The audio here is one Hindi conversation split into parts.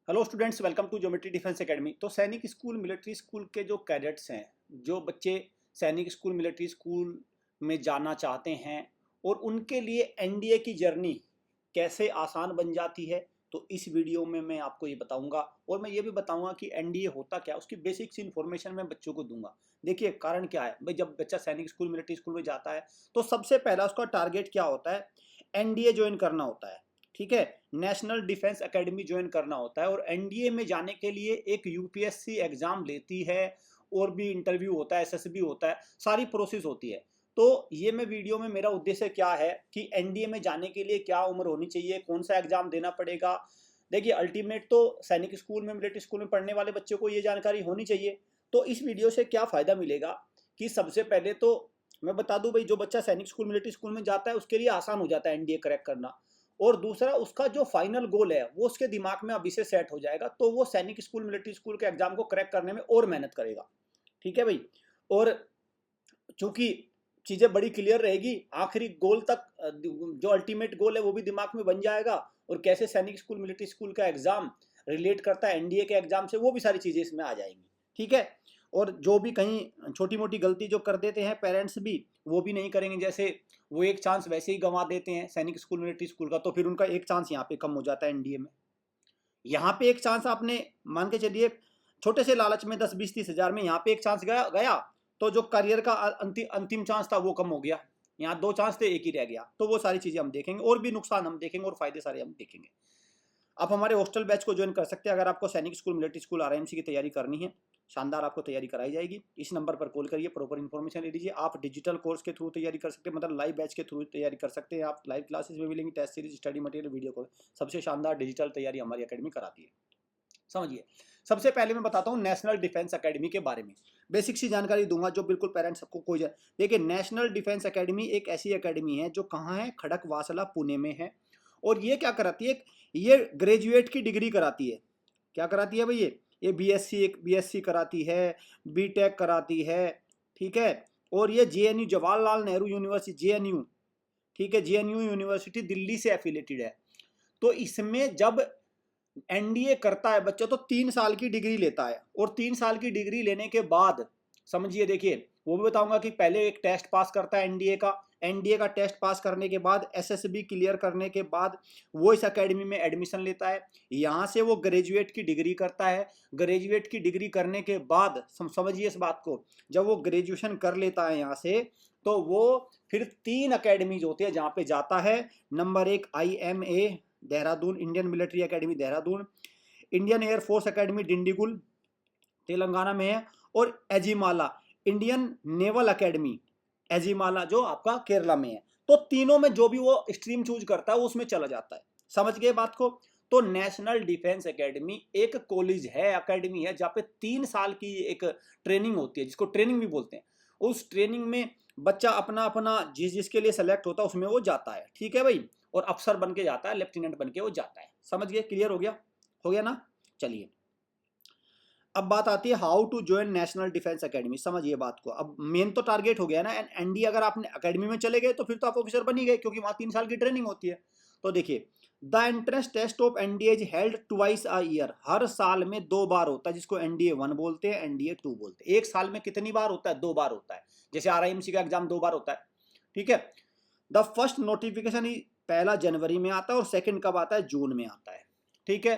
Hello students, welcome to geometry defence academy. तो सैनिक स्कूल मिलिट्री स्कूल के जो कैडेट्स हैं, जो बच्चे सैनिक स्कूल मिलिट्री स्कूल में जाना चाहते हैं और उनके लिए एनडीए की जर्नी कैसे आसान बन जाती है, तो इस वीडियो में मैं आपको ये बताऊंगा। और मैं ये भी बताऊंगा कि एनडीए होता क्या, उसकी बेसिक सी इन्फॉर्मेशन मैं बच्चों को दूंगा। देखिए कारण क्या है भाई, जब बच्चा सैनिक स्कूल मिलिट्री स्कूल में जाता है तो सबसे पहला उसका टारगेट क्या होता है, एनडीए ज्वाइन करना होता है। ठीक है, नेशनल डिफेंस एकेडमी ज्वाइन करना होता है। और एनडीए में जाने के लिए एक यूपीएससी एग्जाम लेती है, और भी इंटरव्यू होता है, एसएसबी होता है, सारी प्रोसेस होती है। तो ये मैं वीडियो में मेरा उद्देश्य क्या है कि एनडीए में जाने के लिए क्या उम्र होनी चाहिए, कौन सा एग्जाम देना पड़ेगा। देखिए अल्टीमेट तो सैनिक स्कूल में मिलिट्री स्कूल में पढ़ने वाले बच्चों को ये जानकारी होनी चाहिए। तो इस वीडियो से क्या फ़ायदा मिलेगा कि सबसे पहले तो मैं बता दूं भाई, जो बच्चा सैनिक स्कूल मिलिट्री स्कूल में जाता है उसके लिए आसान हो जाता है एनडीए क्रैक करना। और दूसरा, उसका जो फाइनल गोल है वो उसके दिमाग में अभी से सेट हो जाएगा, तो वो सैनिक स्कूल मिलिट्री स्कूल के एग्जाम को क्रैक करने में और मेहनत करेगा। ठीक है भाई। और चूंकि चीज़ें बड़ी क्लियर रहेगी, आखिरी गोल तक जो अल्टीमेट गोल है वो भी दिमाग में बन जाएगा। और कैसे सैनिक स्कूल मिलिट्री स्कूल का एग्जाम रिलेट करता है एनडीए के एग्जाम से, वो भी सारी चीज़ें इसमें आ जाएंगी। ठीक है। और जो भी कहीं छोटी मोटी गलती जो कर देते हैं पेरेंट्स भी, वो भी नहीं करेंगे। जैसे वो एक चांस वैसे ही गंवा देते हैं सैनिक स्कूल मिलिट्री स्कूल का, तो फिर उनका एक चांस यहाँ पे कम हो जाता है एनडीए में। यहाँ पे एक चांस आपने मान के चलिए, छोटे से लालच में 10-20-30 हज़ार में यहाँ पे एक चांस गया गया, तो जो करियर का अंतिम चांस था वो कम हो गया। यहाँ 2 चांस थे, एक ही रह गया। तो वो सारी चीज़ें हम देखेंगे, और भी नुकसान हम देखेंगे और फायदे सारे हम देखेंगे। आप हमारे हॉस्टल बैच को ज्वाइन कर सकते हैं अगर आपको सैनिक स्कूल मिलिट्री स्कूल आरएमसी की तैयारी करनी है। शानदार आपको तैयारी कराई जाएगी। इस नंबर पर कॉल करिए, प्रॉपर इन्फॉर्मेशन ले लीजिए। आप डिजिटल कोर्स के थ्रू तैयारी कर सकते हैं, मतलब लाइव बैच के थ्रू तैयारी कर सकते हैं। आप लाइव क्लासेस में मिलेंगी, test series, study material, video course, सबसे शानदार डिजिटल तैयारी हमारी अकेडमी कराती है। समझिए, सबसे पहले मैं बताता हूँ नेशनल डिफेंस एकेडमी के बारे में। बेसिक सी जानकारी दूंगा जो बिल्कुल पेरेंट्स सबको कोई देखिए, नेशनल डिफेंस एकेडमी एक ऐसी एकेडमी है जो कहाँ है, खड़कवासला पुणे में है। और ये क्या कराती है, ये ग्रेजुएट की डिग्री कराती है। क्या कराती है भाई, ये बीएससी कराती है, बीटेक कराती है। ठीक है। और ये JNU, Jawaharlal Nehru university, JNU, ठीक है, जेएनयू यूनिवर्सिटी दिल्ली से एफिलेटेड है। तो इसमें जब एनडीए करता है बच्चा तो 3 साल की डिग्री लेता है। और 3 साल की डिग्री लेने के बाद समझिए, देखिए वो भी बताऊंगा कि पहले एक टेस्ट पास करता है एनडीए का टेस्ट पास करने के बाद, एसएसबी क्लियर करने के बाद वो इस एकेडमी में एडमिशन लेता है। यहाँ से वो ग्रेजुएट की डिग्री करता है। ग्रेजुएट की डिग्री करने के बाद समझिए इस बात को, जब वो ग्रेजुएशन कर लेता है यहाँ से, तो वो फिर 3 अकेडमीज होती है जहाँ पे जाता है। Number 1 IMA Dehradun, Indian military academy Dehradun. Indian air force academy Dindigul Telangana में है। और Ezhimala, Indian naval academy Ezhimala, जो आपका केरला में है। तो तीनों में जो भी वो स्ट्रीम चूज करता है वो उसमें चला जाता है। समझ गए बात को। तो नेशनल डिफेंस एकेडमी एक कॉलेज है, एकेडमी है, जहाँ पे 3 साल की एक ट्रेनिंग होती है, जिसको ट्रेनिंग भी बोलते हैं। उस ट्रेनिंग में बच्चा अपना अपना जिसके लिए सेलेक्ट होता है उसमें वो जाता है। ठीक है भाई। और अफसर बन के जाता है, लेफ्टिनेंट बन के वो जाता है। समझ गए, क्लियर हो गया ना। चलिए, अब बात आती है how to join national defence academy. समझिए बात को। अब मेन तो टारगेट हो गया ना एनडीए, अगर आपने एकेडमी में चले गए तो फिर तो आप ऑफिसर बन ही गए, क्योंकि वहां 3 साल की ट्रेनिंग होती है। तो देखिए, the entrance test of NDA is held twice a year. हर साल में 2 बार होता है, जिसको NDA-1 बोलते हैं, NDA-2 बोलते हैं। एक साल में कितनी बार होता है, 2 बार होता है। जैसे RIMC का एग्जाम 2 बार होता है। ठीक है। द फर्स्ट नोटिफिकेशन ही 1 जनवरी में आता है, और सेकंड कब आता है, जून में आता है। ठीक है।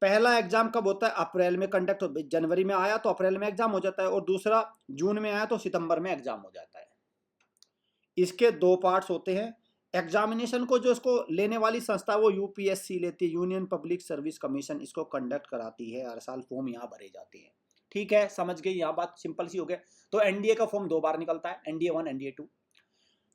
पहला एग्जाम कब होता है, अप्रैल में कंडक्ट होता है। जनवरी में आया तो अप्रैल में एग्जाम हो जाता है, और दूसरा जून में आया तो सितंबर में एग्जाम हो जाता है। इसके 2 पार्ट्स होते हैं। एग्जामिनेशन को जो इसको लेने वाली संस्था वो यूपीएससी लेती है, यूनियन पब्लिक सर्विस कमीशन इसको कंडक्ट कराती है। हर साल फॉर्म यहाँ भरे जाते हैं। ठीक है, समझ गई, यहाँ बात सिंपल सी हो गया। तो एनडीए का फॉर्म 2 बार निकलता है, NDA-1, NDA-2।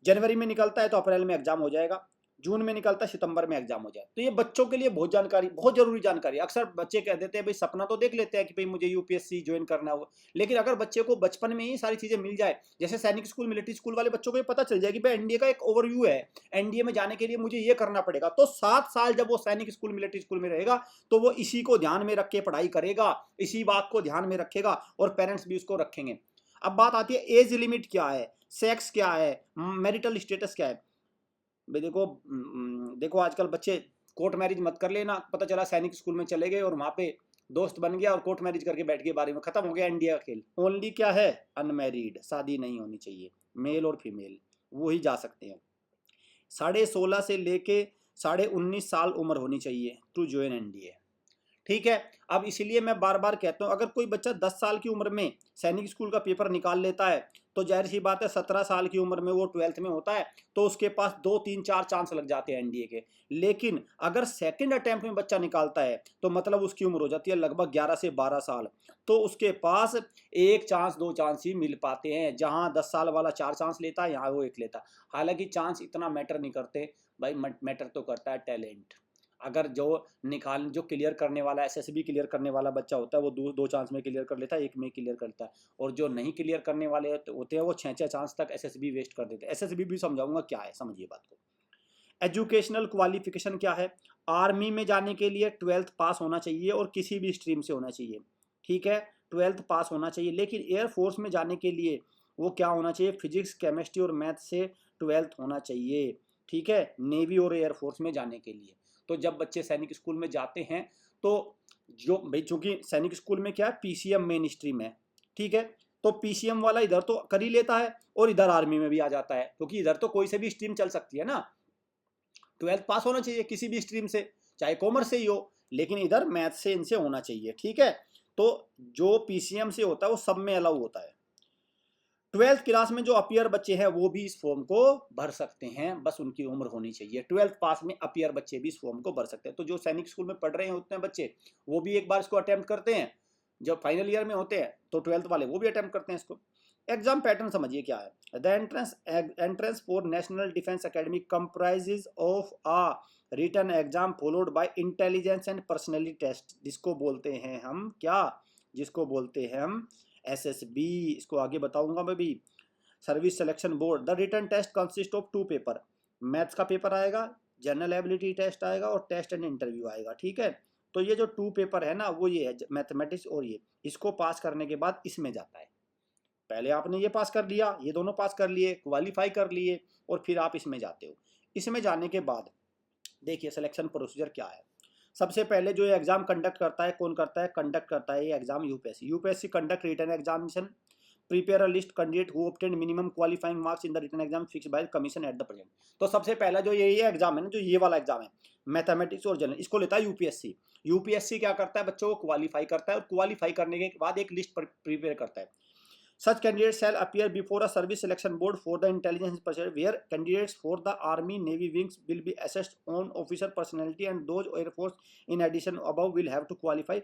जनवरी में निकलता है तो अप्रैल में एग्जाम हो जाएगा, जून में निकलता है, सितंबर में एग्जाम हो जाए। तो ये बच्चों के लिए बहुत जानकारी, बहुत जरूरी जानकारी। अक्सर बच्चे कह देते हैं भाई, सपना तो देख लेते हैं कि भाई मुझे यूपीएससी ज्वाइन करना होगा, लेकिन अगर बच्चे को बचपन में ही सारी चीजें मिल जाए, जैसे सैनिक स्कूल मिलिट्री स्कूल वाले बच्चों को ये पता चल जाए कि भाई एनडीए का एक ओवरव्यू है, एनडीए में जाने के लिए मुझे ये करना पड़ेगा, तो 7 साल जब वो सैनिक स्कूल मिलिट्री स्कूल में रहेगा तो वो इसी को ध्यान में रख के पढ़ाई करेगा, इसी बात को ध्यान में रखेगा, और पेरेंट्स भी उसको रखेंगे। अब बात आती है एज लिमिट क्या है, सेक्स क्या है, मैरिटल स्टेटस क्या है। भाई देखो, देखो आजकल बच्चे कोर्ट मैरिज मत कर लेना, पता चला सैनिक स्कूल में चले गए और वहाँ पे दोस्त बन गया और कोर्ट मैरिज करके बैठ गए, बारे में खत्म हो गया इंडिया का खेल। ओनली क्या है, अनमैरिड, शादी नहीं होनी चाहिए, मेल और फीमेल वो ही जा सकते हैं। 16.5 से लेके 19.5 साल उम्र होनी चाहिए टू ज्वाइन एनडीए। ठीक है, अब इसीलिए मैं बार बार कहता हूँ, अगर कोई बच्चा 10 साल की उम्र में सैनिक स्कूल का पेपर निकाल लेता है तो जाहिर सी बात है 17 साल की उम्र में वो 12th में होता है तो उसके पास 2 3 4 चांस लग जाते हैं एनडीए के। लेकिन अगर सेकंड अटेम्प्ट में बच्चा निकालता है तो मतलब उसकी उम्र हो जाती है लगभग 11 से 12 साल, तो उसके पास 1 चांस 2 चांस ही मिल पाते हैं। जहाँ 10 साल वाला 4 चांस लेता है, यहाँ वो 1 लेता है। हालांकि चांस इतना मैटर नहीं करते भाई, मैटर तो करता है टैलेंट। अगर जो क्लियर करने वाला, एसएसबी क्लियर करने वाला बच्चा होता है वो दो चांस में क्लियर कर लेता है, 1 में क्लियर करता है। और जो नहीं क्लियर करने वाले होते हैं वो 6 चांस तक एसएसबी वेस्ट कर देते हैं। एसएसबी भी समझाऊंगा क्या है, समझिए बात को। एजुकेशनल क्वालिफिकेशन क्या है, आर्मी में जाने के लिए 12th पास होना चाहिए और किसी भी स्ट्रीम से होना चाहिए। ठीक है, 12th पास होना चाहिए। लेकिन एयरफोर्स में जाने के लिए वो क्या होना चाहिए, फिजिक्स केमिस्ट्री और मैथ से 12th होना चाहिए। ठीक है, नेवी और एयरफोर्स में जाने के लिए। तो जब बच्चे सैनिक स्कूल में जाते हैं तो जो भाई, चूंकि सैनिक स्कूल में क्या है, पीसीएम मेन स्ट्रीम है। ठीक है, तो पीसीएम वाला इधर तो कर ही लेता है और इधर आर्मी में भी आ जाता है, क्योंकि इधर तो कोई से भी स्ट्रीम चल सकती है ना। 12th पास होना चाहिए किसी भी स्ट्रीम से, चाहे कॉमर्स से ही हो, लेकिन इधर मैथ से इनसे होना चाहिए। ठीक है, तो जो पीसीएम से होता है वो सब में अलाउ होता है। 12th क्लास में जो अपियर बच्चे हैं वो भी इस फॉर्म को भर सकते हैं, बस उनकी उम्र होनी चाहिए। 12th पास में अपियर बच्चे भी इस फॉर्म को भर सकते हैं। तो जो सैनिक स्कूल में पढ़ रहे हैं उतने बच्चे वो भी एक बार इसको अटेम्प्ट करते हैं। जब फाइनल ईयर में होते हैं तो 12th वाले वो भी अटेम्प्ट करते हैं इसको। एग्जाम पैटर्न समझिए क्या है। The entrance for national defence academy comprises of a written exam followed by intelligence and personality test, जिसको बोलते हैं हम क्या, जिसको बोलते हैं हम एसएसबी। इसको आगे बताऊंगा मैं भी। Service selection board, the written test consist of 2 paper, maths का पेपर आएगा, जनरल एबिलिटी टेस्ट आएगा और टेस्ट एंड इंटरव्यू आएगा। ठीक है, तो ये जो 2 पेपर है ना वो ये है मैथमेटिक्स और ये, इसको पास करने के बाद इसमें जाता है। पहले आपने ये पास कर लिया, ये दोनों पास कर लिए, क्वालिफाई कर लिए, और फिर आप इसमें जाते हो। इसमें जाने के बाद देखिए सिलेक्शन प्रोसीजर क्या है। सबसे पहले जो ये एग्जाम कंडक्ट करता है, कौन करता है, कंडक्ट करता है ये exam UPSC. UPSC conduct written examination, prepare a list candidate who obtained minimum qualifying marks in the written exam fixed by commission at the present. तो सबसे पहला जो ये एग्जाम है ना, जो ये वाला एग्जाम है मैथमेटिक्स और जनरल, इसको लेता है यूपीएससी। यूपीएससी क्या करता है, बच्चों को क्वालिफाई करता है और क्वालिफाई करने के बाद एक लिस्ट प्रिपेयर करता है। Such candidates shall appear before a service selection board for the intelligence procedure, where candidates for the Army Navy wings will be assessed on officer personality, and those Air Force in addition above will have to qualify।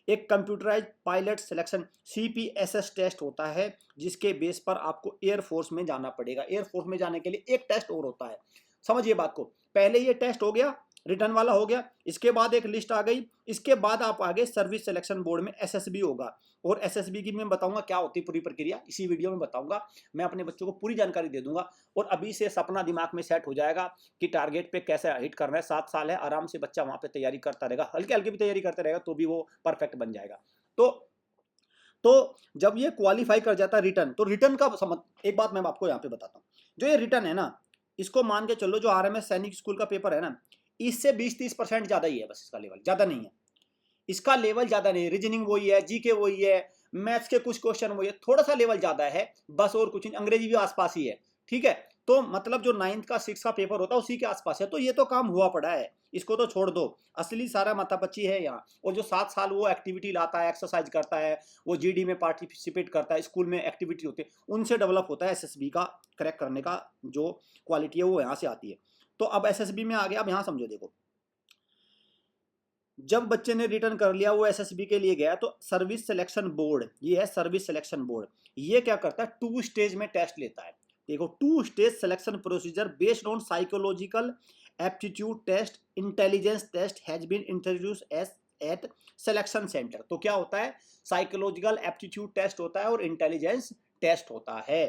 एक computerize pilot selection CPSS test होता है, जिसके बेस पर आपको एयरफोर्स में जाना पड़ेगा। एयरफोर्स में जाने के लिए एक टेस्ट और होता है, समझिए बात को। पहले ये टेस्ट हो गया, रिटर्न वाला हो गया, इसके बाद एक लिस्ट आ गई, इसके बाद आप आगे सर्विस सिलेक्शन बोर्ड में एसएसबी होगा। और एसएसबी की मैं बताऊंगा क्या होती है पूरी प्रक्रिया, इसी वीडियो में बताऊंगा। मैं अपने बच्चों को पूरी जानकारी दे दूंगा और अभी से सपना दिमाग में सेट हो जाएगा कि टारगेट पे कैसे हिट करना है। 7 साल है, आराम से बच्चा वहां पे तैयारी करता रहेगा, हल्के हल्के भी तैयारी करता रहेगा तो भी वो परफेक्ट बन जाएगा। तो जब ये क्वालिफाई कर जाता है रिटर्न, तो रिटर्न का समझ, एक बात मैं आपको यहाँ पे बताता हूँ। जो ये रिटर्न है ना, इसको मान के चलो जो आरएमएस सैनिक स्कूल का पेपर है ना, इससे 20-30% ज्यादा ही है, बस इसका लेवल ज्यादा नहीं है। इसका लेवल ज्यादा नहीं है, रीजनिंग वही है, जीके वही है, मैथ्स के कुछ क्वेश्चन वही है, थोड़ा सा लेवल ज्यादा है बस, और कुछ नहीं। अंग्रेजी भी आसपास ही है। ठीक है, तो मतलब जो 9th का 6th का पेपर होता है उसी के आसपास है। तो ये तो काम हुआ पड़ा है, इसको तो छोड़ दो, असली सारा माथापच्ची है यहाँ। और जो 7 साल वो एक्टिविटी लाता है, एक्सरसाइज करता है, वो जीडी में पार्टिसिपेट करता है, स्कूल में एक्टिविटी होती है, उनसे डेवलप होता है एसएसबी का क्रैक करने का जो क्वालिटी है वो यहाँ से आती है। तो अब एसएसबी में आ गया। अब यहाँ समझो, देखो जब बच्चे ने रिटर्न कर लिया, वो एसएसबी के लिए गया, तो सर्विस सिलेक्शन बोर्ड, ये है सर्विस सिलेक्शन बोर्ड, ये क्या करता है, 2 स्टेज में टेस्ट लेता है। देखो 2 stage selection procedure based on psychological aptitude test, intelligence test has been introduce at selection centre. तो क्या होता है, साइकोलॉजिकल एप्टीट्यूड टेस्ट होता है और इंटेलिजेंस टेस्ट होता है।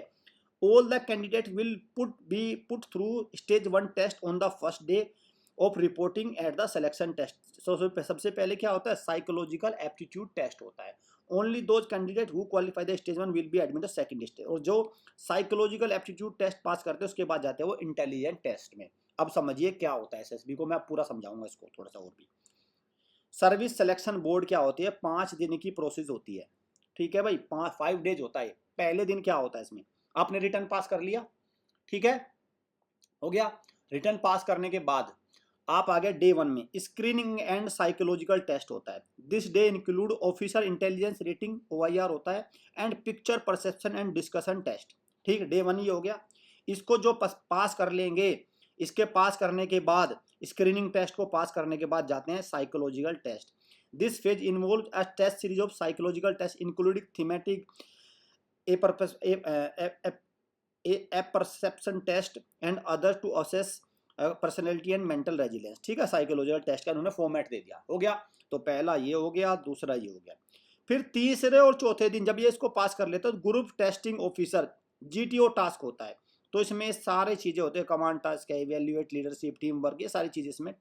All the candidate will be put through stage 1 test on the first day of reporting at the selection test. सबसे पहले क्या होता है, साइकोलॉजिकल एप्टीट्यूड टेस्ट होता है। Only those candidate who qualify the stage 1 will be admit the second stage. और जो साइकोलॉजिकल एप्टीट्यूड टेस्ट पास करते हैं उसके बाद जाते हैं वो इंटेलिजेंट टेस्ट में। अब समझिए क्या होता है एसएसबी को, मैं पूरा समझाऊंगा इसको थोड़ा सा और भी। सर्विस सिलेक्शन बोर्ड क्या होती है, 5 दिन की प्रोसेस होती है, ठीक है भाई, 5 डेज होता है। पहले दिन क्या होता है इसमें, आपने रिटर्न पास कर लिया, ठीक है, हो गया। रिटर्न पास करने के बाद आप आ गए डे 1 में, स्क्रीनिंग एंड साइकोलॉजिकल टेस्ट होता है। This day include officer intelligence rating OIR होता है, and picture perception and discussion test, ठीक है, डे 1 ये हो गया। इसको जो पास कर लेंगे, इसके पास करने के बाद, स्क्रीनिंग टेस्ट को पास करने के बाद जाते हैं psychological test. This phase involve a test series of psychological test including thematic a perception test and other to assess personality and mental resilience, ठीक है। साइकोलॉजिकल टेस्ट का उन्होंने फॉर्मेट दे दिया, हो गया। तो पहला ये हो गया, दूसरा ये हो गया। फिर तीसरे और चौथे दिन जब ये इसको पास कर लेते तो group testing officer GTO task होता है। तो इसमें सारे चीजें होते हैं, कमांड टास्क है, इवेल्युएट लीडरशिप, टीम वर्क, ये सारी चीजें इसमें।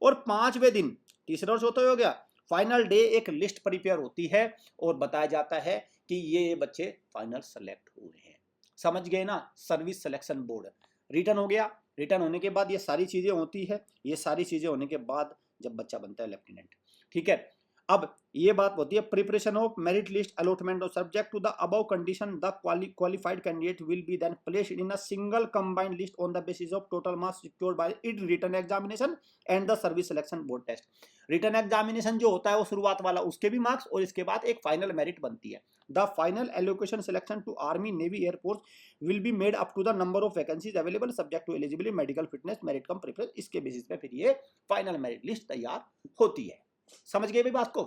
और 5वें दिन, तीसरा और चौथा हो गया, फाइनल डे एक लिस्ट प्रिपेयर होती है और बताया जाता है कि ये बच्चे फाइनल सेलेक्ट हुए हैं। समझ गए ना, सर्विस सिलेक्शन बोर्ड। रिटर्न हो गया, रिटर्न होने के बाद ये सारी चीजें होती है, ये सारी चीजें होने के बाद जब बच्चा बनता है लेफ्टिनेंट, ठीक है। अब ये बात होती है preparation of merit list allotment of subject to the above condition the qualified candidate will be then placed in a single combined list on the basis of total marks secured by it written examination and the service selection board test. Written examination जो होता है वो शुरुआत वाला, उसके भी मार्क्स, और इसके बाद एक फाइनल मेरिट बनती है। The final allocation selection to army navy air force will be made up to the number of vacancies available subject to eligibility medical fitness merit cum preference. इसके बेसिस पे फिर ये फाइनल मेरिट लिस्ट तैयार होती है। समझ गए भाई बात को,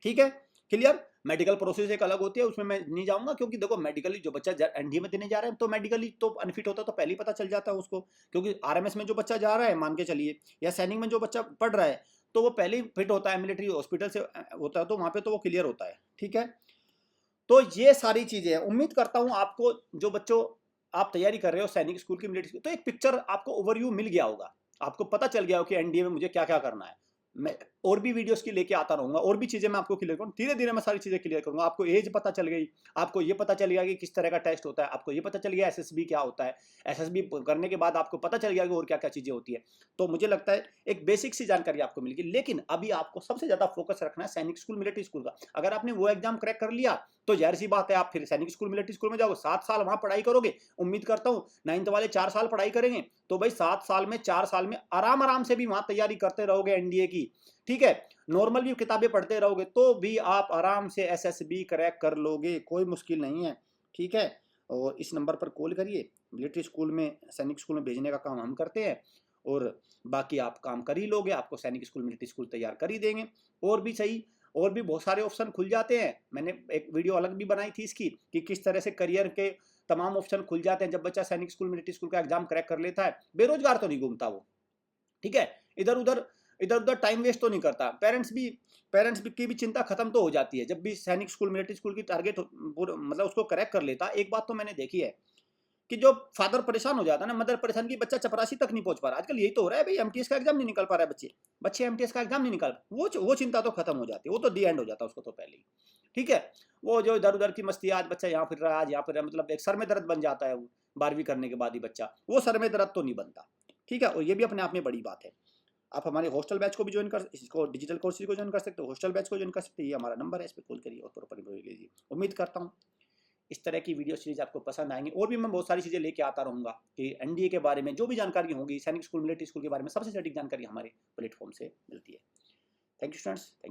ठीक है, क्लियर। मेडिकल प्रोसेस एक अलग होती है, उसमें मैं नहीं जाऊंगा, क्योंकि देखो मेडिकली जो बच्चा एनडीए में देने जा रहा है तो मेडिकली तो अनफिट होता है तो पहले ही पता चल जाता है उसको, क्योंकि आरएमएस में जो बच्चा जा रहा है मान के चलिए, या सैनिक में जो बच्चा पढ़ रहा है तो वो पहले ही फिट होता है, मिलिट्री हॉस्पिटल से होता है तो वहां पे तो वो क्लियर होता है, ठीक है। तो ये सारी चीजें हैं। उम्मीद करता हूं आपको, जो बच्चों आप तैयारी कर रहे हो सैनिक स्कूल की, मिलिट्री, तो एक पिक्चर आपको ओवरव्यू मिल गया होगा, आपको पता चल गया हो कि एनडीए में मुझे क्या क्या करना है। मैं और भी वीडियोस की लेके आता रहूंगा, और भी चीजें मैं आपको क्लियर करूँ, धीरे धीरे मैं सारी चीजें क्लियर करूंगा। आपको एज पता चल गई, आपको ये पता चल गया कि किस तरह का टेस्ट होता है, आपको ये पता चल गया एसएसबी क्या होता है, एसएसबी करने के बाद आपको पता चल गया कि और क्या क्या चीजें होती है। तो मुझे लगता है एक बेसिक सी जानकारी आपको मिल गई। लेकिन अभी आपको सबसे ज्यादा फोकस रखना है सैनिक स्कूल मिलिट्री स्कूल का। अगर आपने वो एग्जाम क्रैक कर लिया तो जाहिर सी बात है आप फिर सैनिक स्कूल मिलिट्री स्कूल में जाओगे, 7 साल वहां पढ़ाई करोगे। उम्मीद करता हूँ 9th वाले 4 साल पढ़ाई करेंगे, तो भाई 7 साल में 4 साल में आराम आराम से भी वहां तैयारी करते रहोगे एनडीए की, ठीक है। नॉर्मल भी किताबें पढ़ते रहोगे तो भी आप आराम से एसएसबी क्रैक कर लोगे, कोई मुश्किल नहीं है, ठीक है। और इस नंबर पर कॉल करिए, मिलिट्री स्कूल में, सैनिक स्कूल में भेजने का काम हम करते हैं, और बाकी आप काम कर ही लोगे, आपको सैनिक स्कूल मिलिट्री स्कूल तैयार कर ही देंगे। और भी सही, और भी बहुत सारे ऑप्शन खुल जाते हैं। मैंने एक वीडियो अलग भी बनाई थी इसकी कि किस तरह से करियर के तमाम ऑप्शन खुल जाते हैं जब बच्चा सैनिक स्कूल मिलिट्री स्कूल का एग्जाम क्रैक कर लेता है। बेरोजगार तो नहीं घूमता वो, ठीक है, इधर उधर टाइम वेस्ट तो नहीं करता। पेरेंट्स की भी चिंता खत्म तो हो जाती है जब भी सैनिक स्कूल मिलिट्री स्कूल की टारगेट मतलब उसको क्रैक कर लेता। एक बात तो मैंने देखी है कि जो फादर परेशान हो जाता है ना, मदर परेशान की बच्चा चपरासी तक नहीं पहुंच पा रहा। आजकल यही तो हो रहा है भाई, एमटीएस का एग्जाम नहीं निकल पा रहा है, बच्चे एमटीएस का एग्जाम नहीं निकाल, वो चिंता तो खत्म हो जाती है, वो तो दी एंड हो जाता है उसको तो पहले ही, ठीक है। वो जो इधर उधर की मस्ती, आज बच्चा यहाँ फिर रहा है, आज यहाँ फिर, मतलब एक सर में दर्द बन जाता है वो 12वीं करने के बाद ही बच्चा, वो सर में दर्द तो नहीं बनता, ठीक है। और ये भी अपने आप में बड़ी बात है। आप हमारे हॉस्टल बैच को भी ज्वाइन कर, इसको डिजिटल कोर्सेज को ज्वाइन कर सकते हो, हॉस्टल बैच को ज्वाइन कर सकते हैं। ये हमारा नंबर है, इस पर कॉल करिए और प्रॉपर लीजिए। उम्मीद करता हूँ इस तरह की वीडियो सीरीज आपको पसंद आएंगी। और भी मैं बहुत सारी चीज़ें लेके आता रहूँगा कि एनडीए के बारे में जो भी जानकारी होगी, सैनिक स्कूल मिलिट्री स्कूल के बारे में सबसे सटीक जानकारी हमारे प्लेटफॉर्म से मिलती है। Thank you students, thank you.